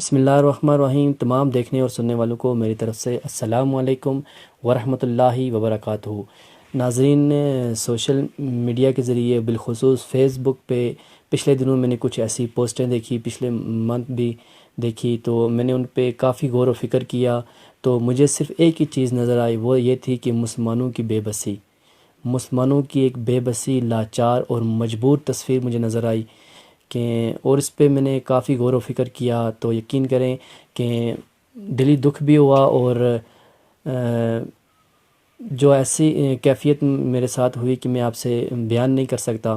بسم اللہ الرحمن الرحیم۔ تمام دیکھنے اور سننے والوں کو میری طرف سے السلام علیکم ورحمۃ اللہ وبرکاتہ۔ ناظرین، سوشل میڈیا کے ذریعے بالخصوص فیس بک پہ پچھلے دنوں میں نے کچھ ایسی پوسٹیں دیکھی، پچھلے منتھ بھی دیکھی، تو میں نے ان پہ کافی غور و فکر کیا۔ تو مجھے صرف ایک ہی چیز نظر آئی، وہ یہ تھی کہ مسلمانوں کی بے بسی، مسلمانوں کی ایک بے بسی، لاچار اور مجبور تصویر مجھے نظر آئی اور اس پہ میں نے کافی غور و فکر کیا۔ تو یقین کریں کہ دلی دکھ بھی ہوا، اور جو ایسی کیفیت میرے ساتھ ہوئی کہ میں آپ سے بیان نہیں کر سکتا،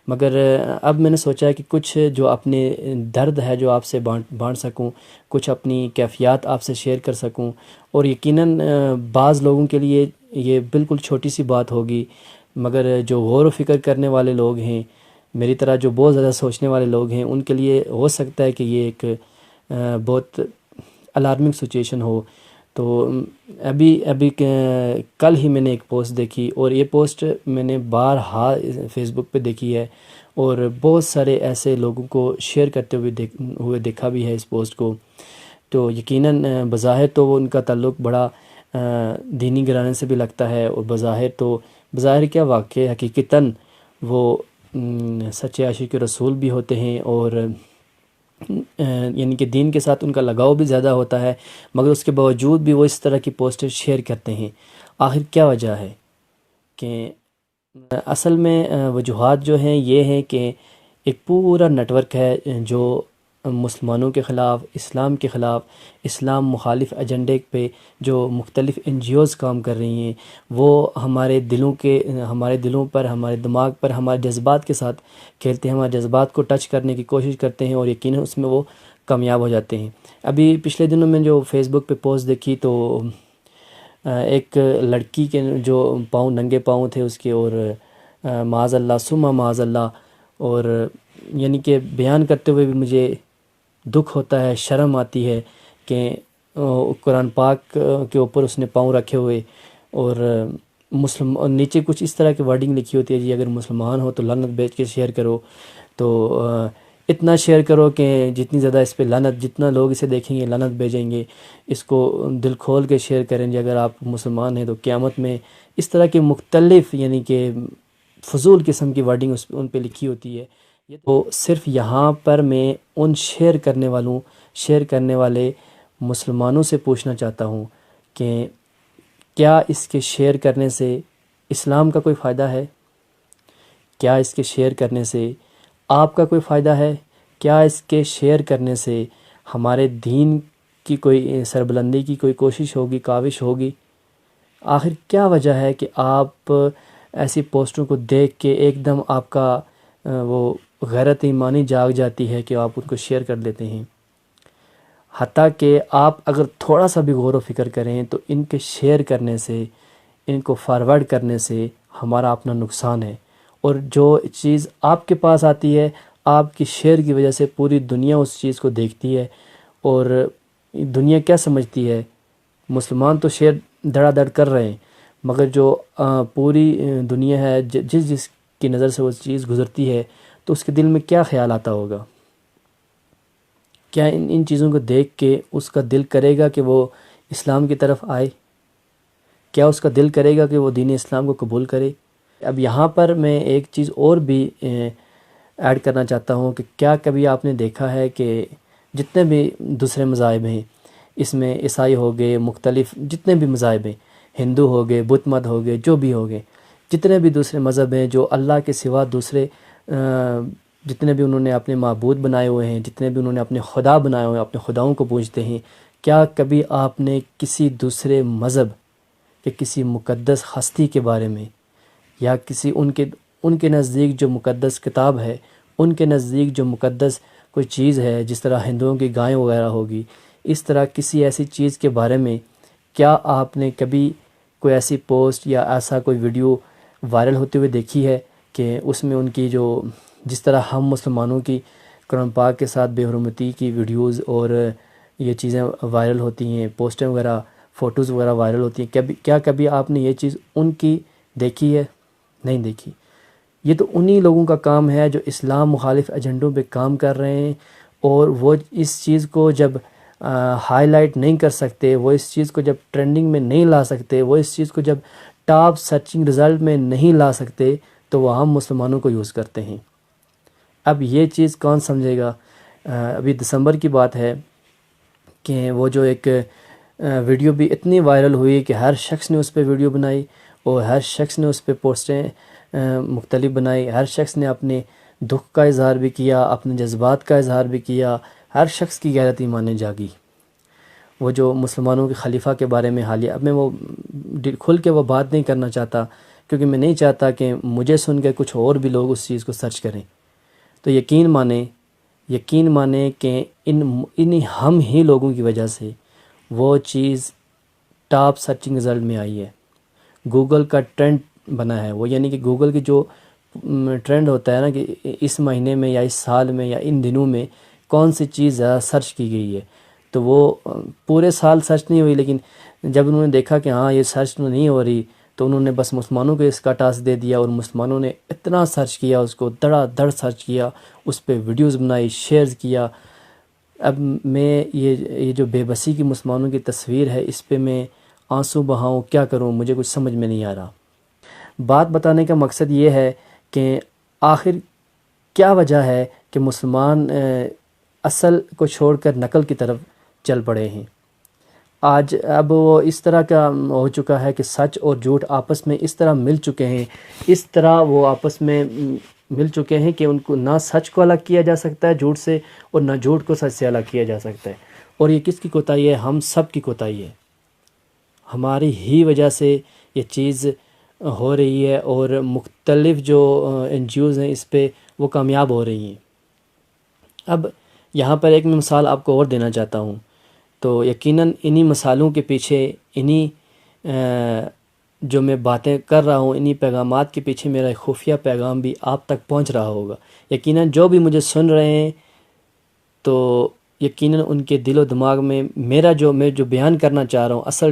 مگر اب میں نے سوچا کہ کچھ جو اپنے درد ہے جو آپ سے بانٹ سکوں، کچھ اپنی کیفیات آپ سے شیئر کر سکوں، اور یقیناً بعض لوگوں کے لیے یہ بالکل چھوٹی سی بات ہوگی، مگر جو غور و فکر کرنے والے لوگ ہیں، میری طرح جو بہت زیادہ سوچنے والے لوگ ہیں، ان کے لیے ہو سکتا ہے کہ یہ ایک بہت الارمنگ سچویشن ہو۔ تو ابھی کل ہی میں نے ایک پوسٹ دیکھی، اور یہ پوسٹ میں نے بارہا فیس بک پہ دیکھی ہے، اور بہت سارے ایسے لوگوں کو شیئر کرتے ہوئے دیکھا بھی ہے اس پوسٹ کو۔ تو یقیناً بظاہر تو وہ ان کا تعلق بڑا دینی گھرانے سے بھی لگتا ہے، اور بظاہر کیا واقع حقیقتاً وہ سچے عاشق رسول بھی ہوتے ہیں، اور یعنی کہ دین کے ساتھ ان کا لگاؤ بھی زیادہ ہوتا ہے، مگر اس کے باوجود بھی وہ اس طرح کی پوسٹیں شیئر کرتے ہیں۔ آخر کیا وجہ ہے؟ کہ اصل میں وجوہات جو ہیں یہ ہیں کہ ایک پورا نیٹ ورک ہے جو مسلمانوں کے خلاف، اسلام کے خلاف، اسلام مخالف ایجنڈے پہ جو مختلف NGOs کام کر رہی ہیں، وہ ہمارے دلوں پر، ہمارے دماغ پر، ہمارے جذبات کے ساتھ کھیلتے ہیں، ہمارے جذبات کو ٹچ کرنے کی کوشش کرتے ہیں، اور یقیناً اس میں وہ کامیاب ہو جاتے ہیں۔ ابھی پچھلے دنوں میں جو فیس بک پہ پوسٹ دیکھی، تو ایک لڑکی کے جو پاؤں ننگے پاؤں تھے اس کے، اور معاذ اللہ ثم معاذ اللہ، اور یعنی کہ بیان کرتے ہوئے بھی مجھے دکھ ہوتا ہے، شرم آتی ہے کہ قرآن پاک کے اوپر اس نے پاؤں رکھے ہوئے، اور نیچے کچھ اس طرح کی ورڈنگ لکھی ہوتی ہے، جی اگر مسلمان ہو تو لعنت بھیج کے شیئر کرو، تو اتنا شیئر کرو کہ جتنی زیادہ اس پہ لعنت، جتنا لوگ اسے دیکھیں گے لعنت بھیجیں گے، اس کو دل کھول کے شیئر کریں جی اگر آپ مسلمان ہیں تو قیامت میں، اس طرح کے مختلف یعنی کہ فضول قسم کی ورڈنگ ان پہ لکھی ہوتی ہے۔ تو صرف یہاں پر میں ان شیئر کرنے والے مسلمانوں سے پوچھنا چاہتا ہوں کہ کیا اس کے شیئر کرنے سے اسلام کا کوئی فائدہ ہے؟ کیا اس کے شیئر کرنے سے آپ کا کوئی فائدہ ہے؟ کیا اس کے شیئر کرنے سے ہمارے دین کی کوئی سربلندی کی کوئی کوشش ہوگی، کاوش ہوگی؟ آخر کیا وجہ ہے کہ آپ ایسی پوسٹوں کو دیکھ کے ایک دم آپ کا وہ غیرت ایمانی جاگ جاتی ہے کہ آپ ان کو شیئر کر لیتے ہیں؟ حتیٰ کہ آپ اگر تھوڑا سا بھی غور و فکر کریں تو ان کے شیئر کرنے سے، ان کو فارورڈ کرنے سے ہمارا اپنا نقصان ہے، اور جو چیز آپ کے پاس آتی ہے، آپ کی شیئر کی وجہ سے پوری دنیا اس چیز کو دیکھتی ہے، اور دنیا کیا سمجھتی ہے؟ مسلمان تو شیئر دھڑا دھڑ کر رہے ہیں، مگر جو پوری دنیا ہے، جس کی نظر سے وہ چیز گزرتی ہے، تو اس کے دل میں کیا خیال آتا ہوگا؟ کیا ان چیزوں کو دیکھ کے اس کا دل کرے گا کہ وہ اسلام کی طرف آئے؟ کیا اس کا دل کرے گا کہ وہ دین اسلام کو قبول کرے؟ اب یہاں پر میں ایک چیز اور بھی ایڈ کرنا چاہتا ہوں کہ کیا کبھی آپ نے دیکھا ہے کہ جتنے بھی دوسرے مذاہب ہیں، اس میں عیسائی ہو گئے، مختلف جتنے بھی مذاہب ہیں، ہندو ہو گئے، بدھ مت ہو گئے، جو بھی ہو گئے، جتنے بھی دوسرے مذہب ہیں جو اللہ کے سوا دوسرے جتنے بھی انہوں نے اپنے معبود بنائے ہوئے ہیں، جتنے بھی انہوں نے اپنے خدا بنائے ہوئے ہیں، اپنے خداؤں کو پوجتے ہیں، کیا کبھی آپ نے کسی دوسرے مذہب کے کسی مقدس ہستی کے بارے میں، یا کسی ان کے نزدیک جو مقدس کتاب ہے، ان کے نزدیک جو مقدس کوئی چیز ہے، جس طرح ہندوؤں کی گائیں وغیرہ ہوگی، اس طرح کسی ایسی چیز کے بارے میں کیا آپ نے کبھی کوئی ایسی پوسٹ یا ایسا کوئی ویڈیو وائرل ہوتے ہوئے دیکھی ہے کہ اس میں ان کی جس طرح ہم مسلمانوں کی قرآن پاک کے ساتھ بے حرمتی کی ویڈیوز اور یہ چیزیں وائرل ہوتی ہیں، پوسٹیں وغیرہ، فوٹوز وغیرہ وائرل ہوتی ہیں، کیا کبھی آپ نے یہ چیز ان کی دیکھی ہے؟ نہیں دیکھی۔ یہ تو انہی لوگوں کا کام ہے جو اسلام مخالف ایجنڈوں پہ کام کر رہے ہیں، اور وہ اس چیز کو جب ہائی لائٹ نہیں کر سکتے، وہ اس چیز کو جب ٹرینڈنگ میں نہیں لا سکتے، وہ اس چیز کو جب ٹاپ سرچنگ رزلٹ میں نہیں لا سکتے، تو وہ ہم مسلمانوں کو یوز کرتے ہیں۔ اب یہ چیز کون سمجھے گا؟ ابھی دسمبر کی بات ہے کہ وہ جو ایک ویڈیو بھی اتنی وائرل ہوئی کہ ہر شخص نے اس پہ ویڈیو بنائی، اور ہر شخص نے اس پہ پوسٹیں مختلف بنائی، ہر شخص نے اپنے دکھ کا اظہار بھی کیا، اپنے جذبات کا اظہار بھی کیا، ہر شخص کی غیرت ایمان جاگی۔ وہ جو مسلمانوں کے خلیفہ کے بارے میں حالیہ، اب میں وہ کھل کے وہ بات نہیں کرنا چاہتا، کیونکہ میں نہیں چاہتا کہ مجھے سن کے کچھ اور بھی لوگ اس چیز کو سرچ کریں۔ تو یقین مانیں کہ ان ہم ہی لوگوں کی وجہ سے وہ چیز ٹاپ سرچنگ رزلٹ میں آئی ہے، گوگل کا ٹرینڈ بنا ہے وہ، یعنی کہ گوگل کی جو ٹرینڈ ہوتا ہے نا کہ اس مہینے میں یا اس سال میں یا ان دنوں میں کون سی چیز زیادہ سرچ کی گئی ہے، تو وہ پورے سال سرچ نہیں ہوئی، لیکن جب انہوں نے دیکھا کہ ہاں یہ سرچ نہیں ہو رہی، تو انہوں نے بس مسلمانوں کو اس کا ٹاسک دے دیا، اور مسلمانوں نے اتنا سرچ کیا، اس کو دڑا دڑ سرچ کیا، اس پہ ویڈیوز بنائی، شیئرز کیا۔ اب میں یہ جو بے بسی کی مسلمانوں کی تصویر ہے، اس پہ میں آنسو بہاؤں، کیا کروں، مجھے کچھ سمجھ میں نہیں آ رہا۔ بات بتانے کا مقصد یہ ہے کہ آخر کیا وجہ ہے کہ مسلمان اصل کو چھوڑ کر نقل کی طرف چل پڑے ہیں۔ اب وہ اس طرح کا ہو چکا ہے کہ سچ اور جھوٹ آپس میں اس طرح مل چکے ہیں، اس طرح وہ آپس میں مل چکے ہیں کہ ان کو نہ سچ کو الگ کیا جا سکتا ہے جھوٹ سے، اور نہ جھوٹ کو سچ سے الگ کیا جا سکتا ہے۔ اور یہ کس کی کوتاہی ہے؟ ہم سب کی کوتاہی ہے، ہماری ہی وجہ سے یہ چیز ہو رہی ہے، اور مختلف جو NGOs ہیں اس پہ وہ کامیاب ہو رہی ہیں۔ اب یہاں پر ایک میں مثال آپ کو اور دینا چاہتا ہوں، تو یقیناً انہی مثالوں کے پیچھے، انہی جو میں باتیں کر رہا ہوں، انہی پیغامات کے پیچھے میرا ایک خفیہ پیغام بھی آپ تک پہنچ رہا ہوگا۔ یقیناً جو بھی مجھے سن رہے ہیں، تو یقیناً ان کے دل و دماغ میں میں جو بیان کرنا چاہ رہا ہوں، اصل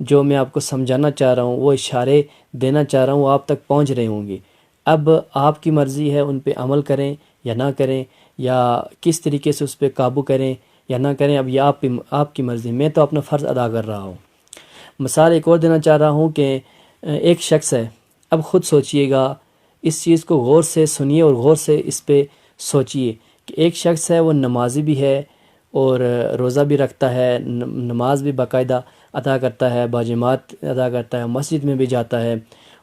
جو میں آپ کو سمجھانا چاہ رہا ہوں، وہ اشارے دینا چاہ رہا ہوں، وہ آپ تک پہنچ رہے ہوں گے۔ اب آپ کی مرضی ہے ان پہ عمل کریں یا نہ کریں، یا کس طریقے سے اس پہ قابو کریں یا نہ کریں، اب یہ آپ کی مرضی۔ میں تو اپنا فرض ادا کر رہا ہوں۔ مثال ایک اور دینا چاہ رہا ہوں کہ ایک شخص ہے، اب خود سوچئے گا، اس چیز کو غور سے سنیے اور غور سے اس پہ سوچئے کہ ایک شخص ہے، وہ نمازی بھی ہے اور روزہ بھی رکھتا ہے، نماز بھی باقاعدہ ادا کرتا ہے، باجماعت ادا کرتا ہے، مسجد میں بھی جاتا ہے،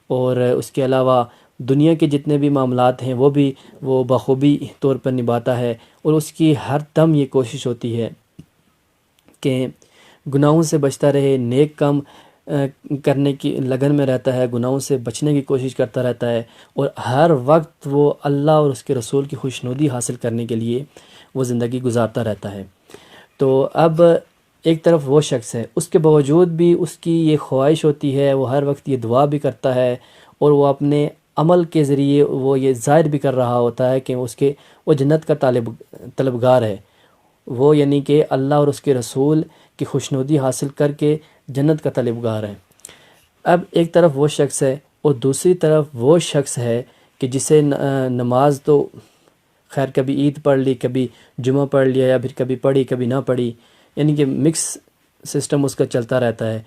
اور اس کے علاوہ دنیا کے جتنے بھی معاملات ہیں وہ بخوبی طور پر نبھاتا ہے، اور اس کی ہر دم یہ کوشش ہوتی ہے کہ گناہوں سے بچتا رہے، نیک کام کرنے کی لگن میں رہتا ہے، گناہوں سے بچنے کی کوشش کرتا رہتا ہے، اور ہر وقت وہ اللہ اور اس کے رسول کی خوشنودی حاصل کرنے کے لیے وہ زندگی گزارتا رہتا ہے۔ تو اب ایک طرف وہ شخص ہے، اس کے باوجود بھی اس کی یہ خواہش ہوتی ہے، وہ ہر وقت یہ دعا بھی کرتا ہے، اور وہ اپنے عمل کے ذریعے وہ یہ ظاہر بھی کر رہا ہوتا ہے کہ وہ جنت کا طلبگار ہے، وہ یعنی کہ اللہ اور اس کے رسول کی خوشنودی حاصل کر کے جنت کا طلبگار ہے۔ اب ایک طرف وہ شخص ہے، اور دوسری طرف وہ شخص ہے کہ جسے نماز تو خیر کبھی عید پڑھ لی، کبھی جمعہ پڑھ لیا، یا پھر کبھی پڑھی کبھی نہ پڑھی، یعنی کہ مکس سسٹم اس کا چلتا رہتا ہے۔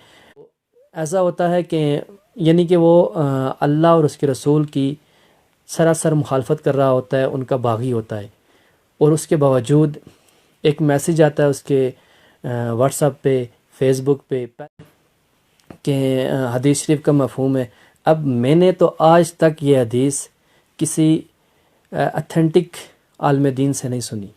ایسا ہوتا ہے کہ یعنی کہ وہ اللہ اور اس کے رسول کی سراسر مخالفت کر رہا ہوتا ہے، ان کا باغی ہوتا ہے، اور اس کے باوجود ایک میسیج آتا ہے اس کے واٹس ایپ پہ، فیس بک پہ، کہ حدیث شریف کا مفہوم ہے۔ اب میں نے تو آج تک یہ حدیث کسی اتھینٹک عالم دین سے نہیں سنی،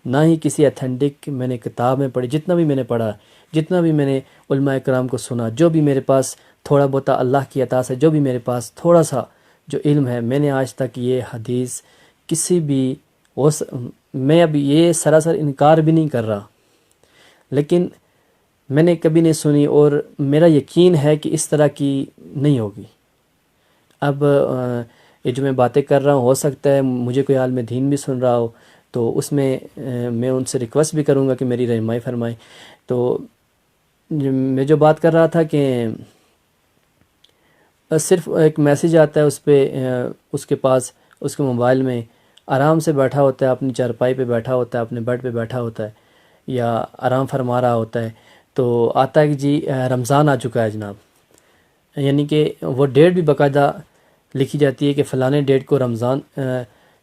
نہ ہی کسی اتھینٹک میں نے کتاب میں پڑھی، جتنا بھی میں نے پڑھا، جتنا بھی میں نے علماء کرام کو سنا، جو بھی میرے پاس تھوڑا بہت اللہ کی عطا سے جو بھی میرے پاس تھوڑا سا جو علم ہے، میں نے آج تک یہ حدیث کسی بھی میں اب یہ سراسر انکار بھی نہیں کر رہا، لیکن میں نے کبھی نہیں سنی، اور میرا یقین ہے کہ اس طرح کی نہیں ہوگی۔ اب یہ جو میں باتیں کر رہا ہوں، ہو سکتا ہے مجھے کوئی عالم دین بھی سن رہا ہو، تو اس میں میں ان سے ریکویسٹ بھی کروں گا کہ میری رہنمائی فرمائیں۔ تو میں جو بات کر رہا تھا کہ صرف ایک میسیج آتا ہے اس پہ، اس کے پاس اس کے موبائل میں، آرام سے بیٹھا ہوتا ہے، اپنی چارپائی پہ بیٹھا ہوتا ہے، اپنے بیڈ پہ بیٹھا ہوتا ہے یا آرام فرما رہا ہوتا ہے، تو آتا ہے کہ جی رمضان آ چکا ہے جناب، یعنی کہ وہ ڈیٹ بھی باقاعدہ لکھی جاتی ہے کہ فلانے ڈیٹ کو رمضان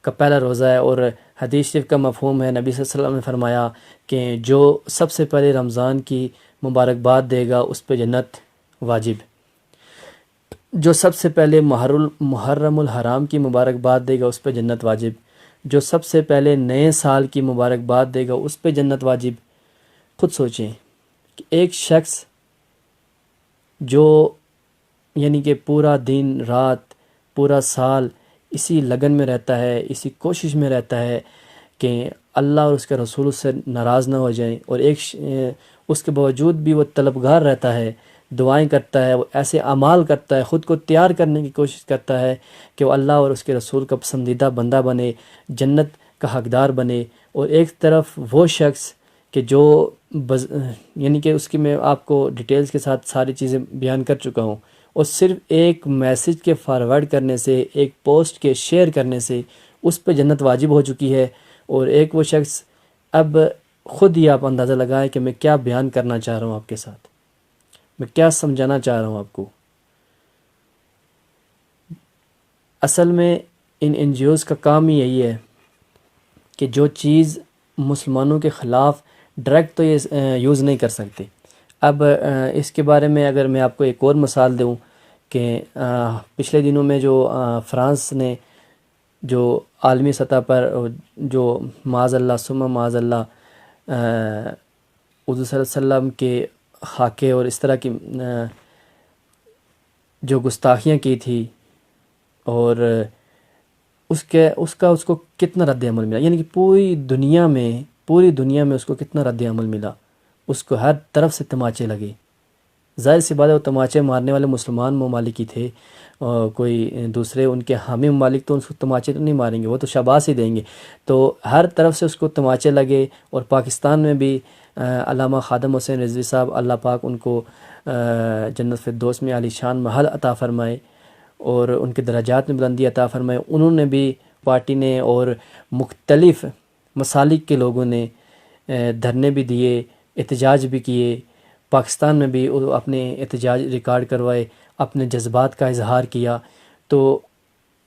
کا پہلا روزہ ہے، اور حدیث شریف کا مفہوم ہے، نبی صلی اللہ علیہ وسلم نے فرمایا کہ جو سب سے پہلے رمضان کی مبارکباد دے گا اس پہ جنت واجب، جو سب سے پہلے محرم الحرام کی مبارکباد دے گا اس پہ جنت واجب، جو سب سے پہلے نئے سال کی مبارکباد دے گا اس پہ جنت واجب۔ خود سوچیں کہ ایک شخص جو یعنی کہ پورا دن رات پورا سال اسی لگن میں رہتا ہے، اسی کوشش میں رہتا ہے کہ اللہ اور اس کے رسول اس سے ناراض نہ ہو جائیں، اور اس کے باوجود بھی وہ طلبگار رہتا ہے، دعائیں کرتا ہے، وہ ایسے اعمال کرتا ہے، خود کو تیار کرنے کی کوشش کرتا ہے کہ وہ اللہ اور اس کے رسول کا پسندیدہ بندہ بنے، جنت کا حقدار بنے، اور ایک طرف وہ شخص کہ جو یعنی کہ اس کی میں آپ کو ڈیٹیلز کے ساتھ ساری چیزیں بیان کر چکا ہوں، اور صرف ایک میسج کے فارورڈ کرنے سے، ایک پوسٹ کے شیئر کرنے سے اس پہ جنت واجب ہو چکی ہے، اور ایک وہ شخص اب خود ہی آپ اندازہ لگائیں کہ میں کیا بیان کرنا چاہ رہا ہوں آپ کے ساتھ، میں کیا سمجھانا چاہ رہا ہوں آپ کو۔ اصل میں ان این جی اوز کا کام ہی یہی ہے کہ جو چیز مسلمانوں کے خلاف ڈائریکٹ تو یہ یوز نہیں کر سکتے۔ اب اس کے بارے میں اگر میں آپ کو ایک اور مثال دوں کہ پچھلے دنوں میں جو فرانس نے جو عالمی سطح پر جو معاذ اللہ ثم معاذ اللہ حضور صلی اللہ علیہ وسلم کے خاکے اور اس طرح کی جو گستاخیاں کی تھی، اور اس کو کتنا رد عمل ملا، یعنی کہ پوری دنیا میں اس کو کتنا رد عمل ملا، اس کو ہر طرف سے تماچے لگے۔ ظاہر سی بات ہے وہ تماچے مارنے والے مسلمان ممالک ہی تھے، کوئی دوسرے ان کے حامی ممالک تو اس کو تماچے تو نہیں ماریں گے، وہ تو شاباش ہی دیں گے، تو ہر طرف سے اس کو تماچے لگے۔ اور پاکستان میں بھی علامہ خادم حسین رضوی صاحب، اللہ پاک ان کو جنت فردوس میں عالی شان محل عطا فرمائے اور ان کے درجات میں بلندی عطا فرمائے، انہوں نے بھی، پارٹی نے اور مختلف مسالک کے لوگوں نے دھرنے بھی دیے، احتجاج بھی کیے، پاکستان میں بھی اپنے احتجاج ریکارڈ کروائے، اپنے جذبات کا اظہار کیا۔ تو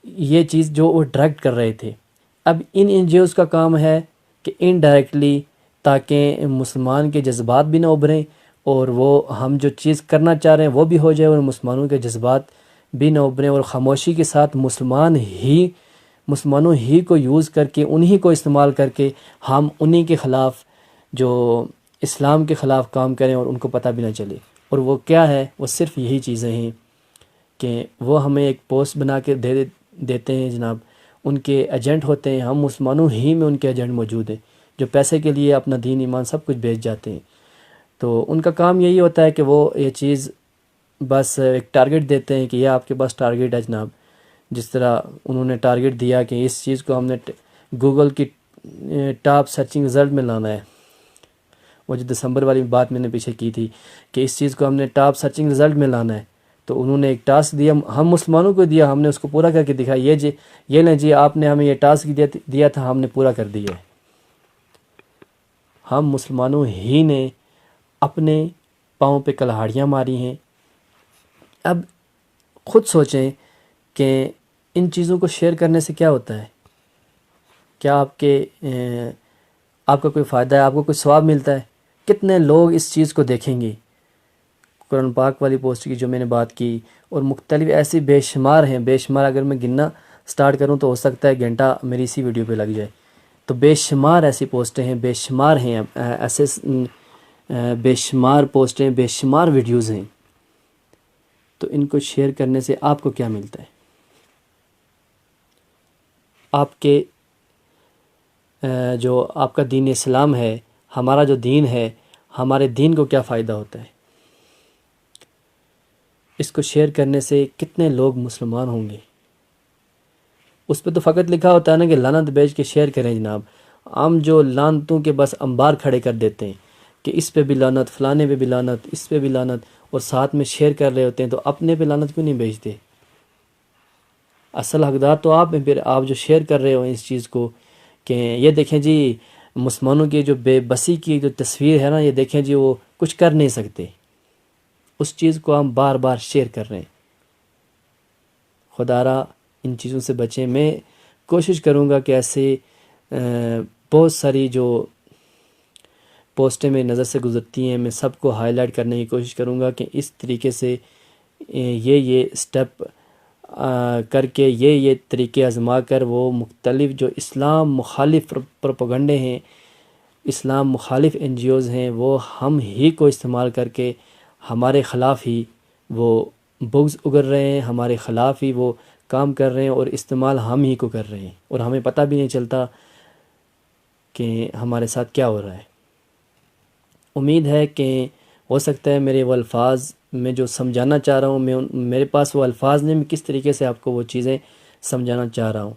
یہ چیز جو وہ ڈائریکٹ کر رہے تھے، اب ان این جی اوز کا کام ہے کہ انڈائریکٹلی، تاکہ مسلمان کے جذبات بھی نہ ابھریں اور وہ ہم جو چیز کرنا چاہ رہے ہیں وہ بھی ہو جائے، اور مسلمانوں کے جذبات بھی نہ ابھریں، اور خاموشی کے ساتھ مسلمانوں ہی کو یوز کر کے، انہی کو استعمال کر کے ہم انہی کے خلاف، جو اسلام کے خلاف کام کریں اور ان کو پتہ بھی نہ چلے۔ اور وہ کیا ہے؟ وہ صرف یہی چیزیں ہیں کہ وہ ہمیں ایک پوسٹ بنا کے دیتے ہیں جناب، ان کے ایجنٹ ہوتے ہیں، ہم مسلمانوں ہی میں ان کے ایجنٹ موجود ہیں جو پیسے کے لیے اپنا دین ایمان سب کچھ بیچ جاتے ہیں۔ تو ان کا کام یہی ہوتا ہے کہ وہ یہ چیز بس ایک ٹارگٹ دیتے ہیں کہ یہ آپ کے پاس ٹارگٹ ہے جناب، جس طرح انہوں نے ٹارگٹ دیا کہ اس چیز کو ہم نے گوگل کی ٹاپ سرچنگ رزلٹ میں لانا ہے، وہ جو دسمبر والی بات میں نے پیچھے کی تھی کہ اس چیز کو ہم نے ٹاپ سرچنگ رزلٹ میں لانا ہے، تو انہوں نے ایک ٹاسک دیا، ہم مسلمانوں کو دیا، ہم نے اس کو پورا کر کے دکھایا، یہ لیں جی، آپ نے ہمیں یہ ٹاسک دیا تھا، ہم نے پورا کر دیا ہے۔ ہم مسلمانوں ہی نے اپنے پاؤں پہ کلہاڑیاں ماری ہیں۔ اب خود سوچیں کہ ان چیزوں کو شیئر کرنے سے کیا ہوتا ہے؟ کیا آپ کا کوئی فائدہ ہے؟ آپ کو کوئی ثواب ملتا ہے؟ کتنے لوگ اس چیز کو دیکھیں گے؟ قرآن پاک والی پوسٹ کی جو میں نے بات کی، اور مختلف ایسی بے شمار ہیں، بے شمار، اگر میں گننا سٹارٹ کروں تو ہو سکتا ہے گھنٹہ میری اسی ویڈیو پہ لگ جائے۔ تو بے شمار ایسی پوسٹیں ہیں، بے شمار ہیں ایسے بے شمار پوسٹیں، بے شمار ویڈیوز ہیں۔ تو ان کو شیئر کرنے سے آپ کو کیا ملتا ہے؟ آپ کے جو آپ کا دین اسلام ہے، ہمارا جو دین ہے، ہمارے دین کو کیا فائدہ ہوتا ہے؟ اس کو شیئر کرنے سے کتنے لوگ مسلمان ہوں گے؟ اس پہ تو فقط لکھا ہوتا ہے نا کہ لعنت بیچ کے شیئر کریں جناب، ہم جو لعنتوں کے بس انبار کھڑے کر دیتے ہیں کہ اس پہ بھی لعنت، فلانے پہ بھی لعنت، اس پہ بھی لعنت، اور ساتھ میں شیئر کر رہے ہوتے ہیں، تو اپنے پہ لعنت کیوں نہیں بھیجتے؟ اصل حقدار تو آپ ہیں، پھر آپ جو شیئر کر رہے ہو اس چیز کو کہ یہ دیکھیں جی مسلمانوں کی جو بے بسی کی جو تصویر ہے نا، یہ دیکھیں جی وہ کچھ کر نہیں سکتے، اس چیز کو ہم بار بار شیئر کر رہے ہیں۔ خدا را ان چیزوں سے بچیں۔ میں کوشش کروں گا کہ ایسے بہت ساری جو پوسٹیں میری نظر سے گزرتی ہیں، میں سب کو ہائی لائٹ کرنے کی کوشش کروں گا کہ اس طریقے سے یہ اسٹیپ کر کے یہ طریقے آزما کر وہ مختلف جو اسلام مخالف پروپیگنڈے ہیں، اسلام مخالف این جی اوز ہیں، وہ ہم ہی کو استعمال کر کے ہمارے خلاف ہی وہ بغض اگر رہے ہیں، ہمارے خلاف ہی وہ کام کر رہے ہیں، اور استعمال ہم ہی کو کر رہے ہیں، اور ہمیں پتہ بھی نہیں چلتا کہ ہمارے ساتھ کیا ہو رہا ہے۔ امید ہے کہ ہو سکتا ہے میرے وہ الفاظ میں جو سمجھانا چاہ رہا ہوں، میرے پاس وہ الفاظ نہیں، میں کس طریقے سے آپ کو وہ چیزیں سمجھانا چاہ رہا ہوں،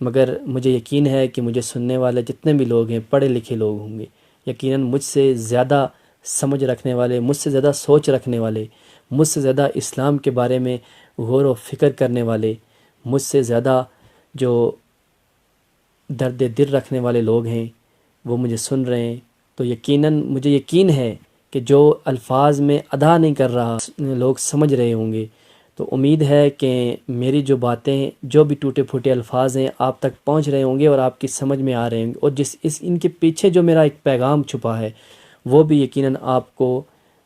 مگر مجھے یقین ہے کہ مجھے سننے والے جتنے بھی لوگ ہیں پڑھے لکھے لوگ ہوں گے، یقیناً مجھ سے زیادہ سمجھ رکھنے والے، مجھ سے زیادہ سوچ رکھنے والے، مجھ سے زیادہ اسلام کے بارے میں غور و فکر کرنے والے، مجھ سے زیادہ جو درد دل رکھنے والے لوگ ہیں وہ مجھے سن رہے ہیں۔ تو یقیناً مجھے یقین ہے کہ جو الفاظ میں ادا نہیں کر رہا لوگ سمجھ رہے ہوں گے۔ تو امید ہے کہ میری جو باتیں، جو بھی ٹوٹے پھوٹے الفاظ ہیں آپ تک پہنچ رہے ہوں گے اور آپ کی سمجھ میں آ رہے ہوں گے، اور ان کے پیچھے جو میرا ایک پیغام چھپا ہے وہ بھی یقیناً آپ کو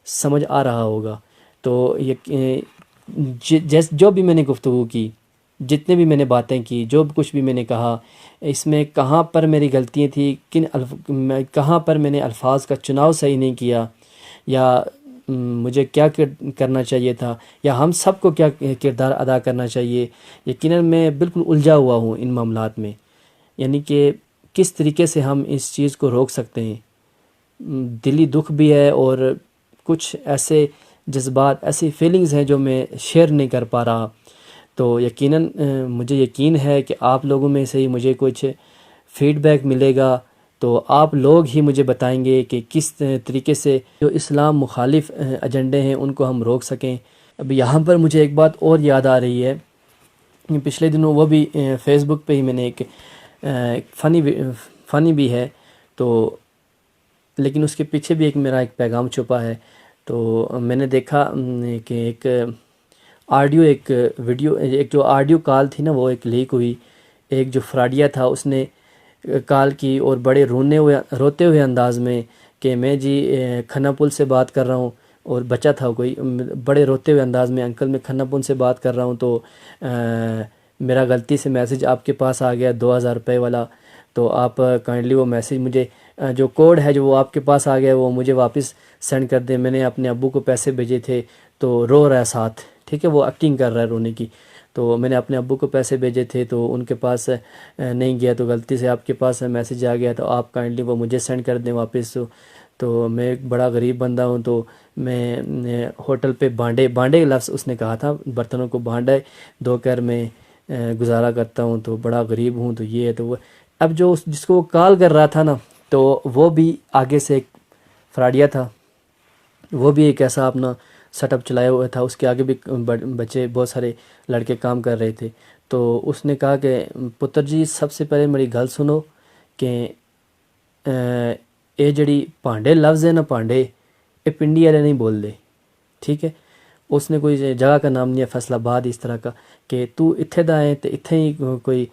سمجھ آ رہا ہوگا۔ تو جو بھی میں نے گفتگو کی، جتنے بھی میں نے باتیں کی، جو کچھ بھی میں نے کہا، اس میں کہاں پر میری غلطیاں تھیں، کہاں پر میں نے الفاظ کا چناؤ صحیح نہیں کیا، یا مجھے کیا کرنا چاہیے تھا، یا ہم سب کو کیا کردار ادا کرنا چاہیے، یقیناً میں بالکل الجھا ہوا ہوں ان معاملات میں، یعنی کہ کس طریقے سے ہم اس چیز کو روک سکتے ہیں۔ دلی دکھ بھی ہے، اور کچھ ایسے جذبات، ایسی فیلنگز ہیں جو میں شیئر نہیں کر پا رہا۔ تو یقیناً مجھے یقین ہے کہ آپ لوگوں میں سے ہی مجھے کچھ فیڈ بیک ملے گا، تو آپ لوگ ہی مجھے بتائیں گے کہ کس طریقے سے جو اسلام مخالف ایجنڈے ہیں ان کو ہم روک سکیں۔ اب یہاں پر مجھے ایک بات اور یاد آ رہی ہے، پچھلے دنوں وہ بھی فیس بک پہ ہی میں نے ایک فنی بھی ہے، تو لیکن اس کے پیچھے بھی میرا ایک پیغام چھپا ہے۔ تو میں نے دیکھا کہ ایک ویڈیو، ایک جو آڈیو کال تھی نا، وہ ایک لیک ہوئی۔ ایک جو فراڈیا تھا اس نے کال کی، اور بڑے روتے ہوئے انداز میں کہ میں جی کھنا پل سے بات کر رہا ہوں، اور بچہ تھا کوئی، بڑے روتے ہوئے انداز میں، انکل میں کھنا پل سے بات کر رہا ہوں، تو میرا غلطی سے میسج آپ کے پاس آ گیا 2000 روپے والا، تو آپ کائنڈلی وہ میسج مجھے، جو کوڈ ہے جو وہ آپ کے پاس آ گیا وہ مجھے واپس سینڈ کر دیں۔ میں نے اپنے ابو کو پیسے بھیجے تھے، تو رو رہا ہے ساتھ، ٹھیک ہے، وہ ایکٹنگ کر رہا ہے رونے کی۔ تو میں نے اپنے ابو کو پیسے بھیجے تھے، تو ان کے پاس نہیں گیا، تو غلطی سے آپ کے پاس میسج آ گیا، تو آپ کائنڈلی وہ مجھے سینڈ کر دیں واپس۔ تو میں ایک بڑا غریب بندہ ہوں، تو میں ہوٹل پہ بانڈے لفظ اس نے کہا تھا، برتنوں کو بانڈے دھو کر میں گزارا کرتا ہوں، تو بڑا غریب ہوں، تو یہ ہے تو وہ۔ اب جو جس کو وہ کال کر رہا تھا نا، تو وہ بھی آگے سے ایک فراڈیا تھا، وہ بھی ایک ایسا اپنا سیٹ اپ چلایا ہوا تھا، اس کے آگے بھی بچے بہت سارے لڑکے کام کر رہے تھے۔ تو اس نے کہا کہ پتر جی سب سے پہلے میری گل سنو کہ اے جڑی پانڈے لفظ ہے نا، پانڈے یہ پنڈی والے نہیں بول دے، ٹھیک ہے۔ اس نے کوئی جگہ کا نام نہیں ہے، فیصل آباد اس طرح کا، کہ تو اتھے دا ہے تو اتھے ہی کوئی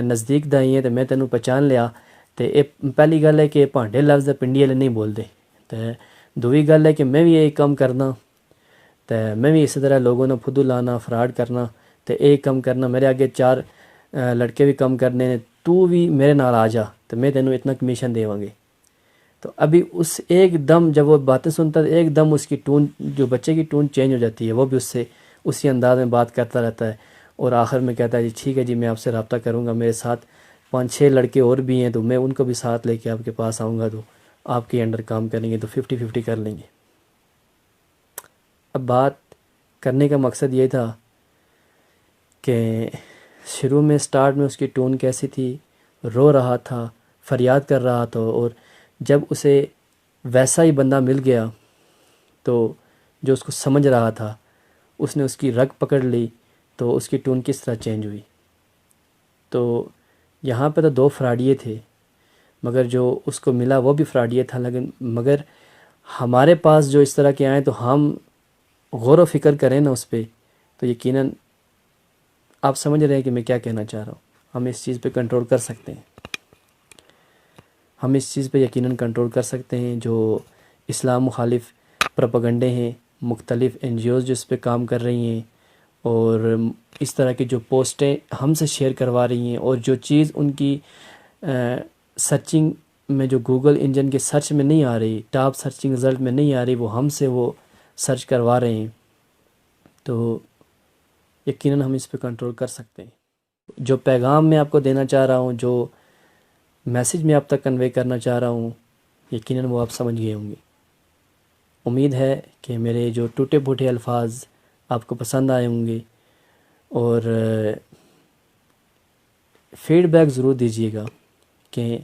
نزدیک دا ہی ہے، تو میں تینوں پہچان لیا۔ تو یہ پہلی گل ہے کہ پانڈے لفظ پنڈی والے نہیں بول دے۔ تو دوئی گل ہے کہ میں بھی یہی کام کرنا، تو میں بھی اسی طرح لوگوں نے پھدو لانا، فراڈ کرنا، تو یہ کام کرنا، میرے آگے 4 لڑکے بھی کام کرنے نے، تو بھی میرے نال آ جا تو میں تینوں اتنا کمیشن دیواں گے۔ تو ابھی اس ایک دم جب وہ باتیں سنتا ہے، ایک دم اس کی ٹون، جو بچے کی ٹون چینج ہو جاتی ہے، وہ بھی اس سے اسی انداز میں بات کرتا رہتا ہے، اور آخر میں کہتا ہے جی ٹھیک ہے جی میں آپ سے رابطہ کروں گا، میرے ساتھ 5-6 لڑکے اور بھی ہیں، تو میں ان کو بھی ساتھ لے کے آپ کے پاس آؤں گا، تو آپ کے انڈر کام کریں گے، تو 50-50 کر لیں گے۔ اب بات کرنے کا مقصد یہ تھا کہ شروع میں سٹارٹ میں اس کی ٹون کیسی تھی، رو رہا تھا، فریاد کر رہا تھا، اور جب اسے ویسا ہی بندہ مل گیا تو جو اس کو سمجھ رہا تھا، اس نے اس کی رگ پکڑ لی، تو اس کی ٹون کس طرح چینج ہوئی. تو یہاں پہ تو 2 فراڈیے تھے، مگر جو اس کو ملا وہ بھی فراڈیے تھا، لیکن مگر ہمارے پاس جو اس طرح کے آئیں تو ہم غور و فکر کریں نا اس پہ، تو یقیناً آپ سمجھ رہے ہیں کہ میں کیا کہنا چاہ رہا ہوں. ہم اس چیز پہ کنٹرول کر سکتے ہیں، ہم اس چیز پہ یقیناً کنٹرول کر سکتے ہیں. جو اسلام مخالف پروپیگنڈے ہیں، مختلف NGOs جو اس پہ کام کر رہی ہیں، اور اس طرح کی جو پوسٹیں ہم سے شیئر کروا رہی ہیں، اور جو چیز ان کی سرچنگ میں جو گوگل انجن کے سرچ میں نہیں آ رہی، ٹاپ سرچنگ رزلٹ میں نہیں آ رہی، وہ ہم سے وہ سرچ کروا رہے ہیں، تو یقیناً ہم اس پہ کنٹرول کر سکتے ہیں. جو پیغام میں آپ کو دینا چاہ رہا ہوں، جو میسج میں آپ تک کنوے کرنا چاہ رہا ہوں، یقیناً وہ آپ سمجھ گئے ہوں گے. امید ہے کہ میرے جو ٹوٹے پھوٹے الفاظ آپ کو پسند آئے ہوں گے، اور فیڈ بیک ضرور دیجیے گا کہ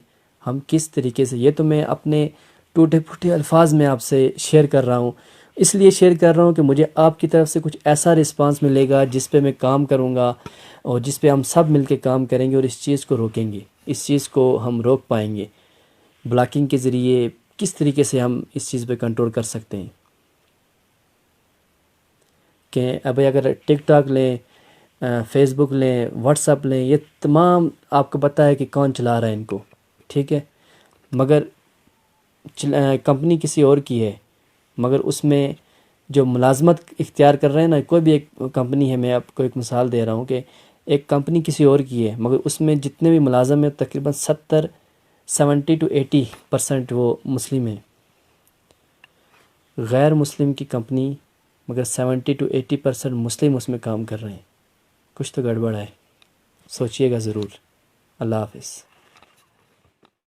ہم کس طریقے سے، یہ تو میں اپنے ٹوٹے پھوٹے الفاظ میں آپ سے شیئر کر رہا ہوں، اس لیے شیئر کر رہا ہوں کہ مجھے آپ کی طرف سے کچھ ایسا رسپانس ملے گا جس پہ میں کام کروں گا، اور جس پہ ہم سب مل کے کام کریں گے، اور اس چیز کو روکیں گے، اس چیز کو ہم روک پائیں گے. بلاکنگ کے ذریعے کس طریقے سے ہم اس چیز پہ کنٹرول کر سکتے ہیں. کہ ابھی اگر ٹک ٹاک لیں، فیس بک لیں، واٹس ایپ لیں، یہ تمام آپ کو پتہ ہے کہ کون چلا رہا ہے ان کو، ٹھیک ہے، مگر کمپنی کسی اور کی ہے، مگر اس میں جو ملازمت اختیار کر رہے ہیں نا، کوئی بھی ایک کمپنی ہے، میں آپ کو ایک مثال دے رہا ہوں کہ ایک کمپنی کسی اور کی ہے، مگر اس میں جتنے بھی ملازم ہیں تقریباً 70 to 80% وہ مسلم ہیں. غیر مسلم کی کمپنی، مگر 70 to 80% مسلم اس میں کام کر رہے ہیں. کچھ تو گڑبڑ ہے، سوچئے گا ضرور. اللہ حافظ.